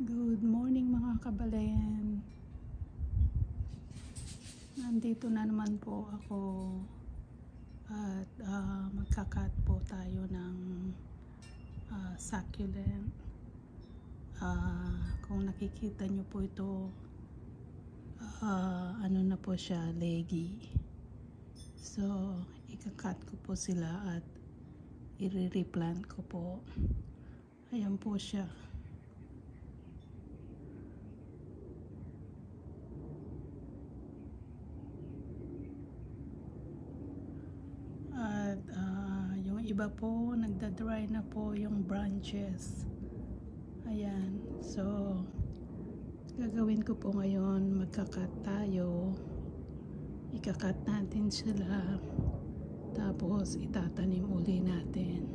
Good morning mga kabalen. Nandito na naman po ako at magkakat po tayo ng succulent. Kung nakikita nyo po ito, ano na po siya, leggy. So ikakat ko po sila at i-replant ko po. Ayan po siya. At yung iba po nagda-dry na po yung branches. Ayan, so gagawin ko po ngayon, magkakat tayo, ikakat natin sila, tapos itatanim uli natin.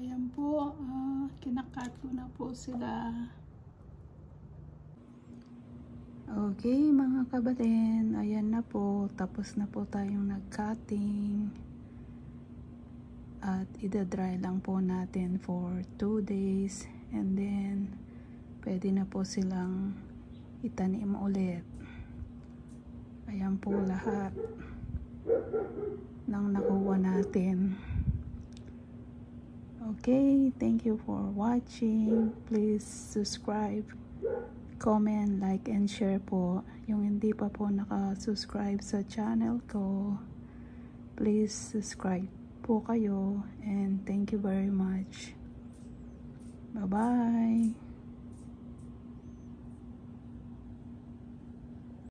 Ayan po, kinakat ko na po sila. Okay mga kabalen, ayan na po, tapos na po tayong nag-cutting. At ida-dry lang po natin for 2 days. And then, pwede na po silang itanim ulit. Ayan po lahat ng nakuha natin. Okay, thank you for watching. Please subscribe, comment, like, and share po. Yung hindi pa po naka-subscribe sa channel ko, please subscribe po kayo. And thank you very much. Bye-bye.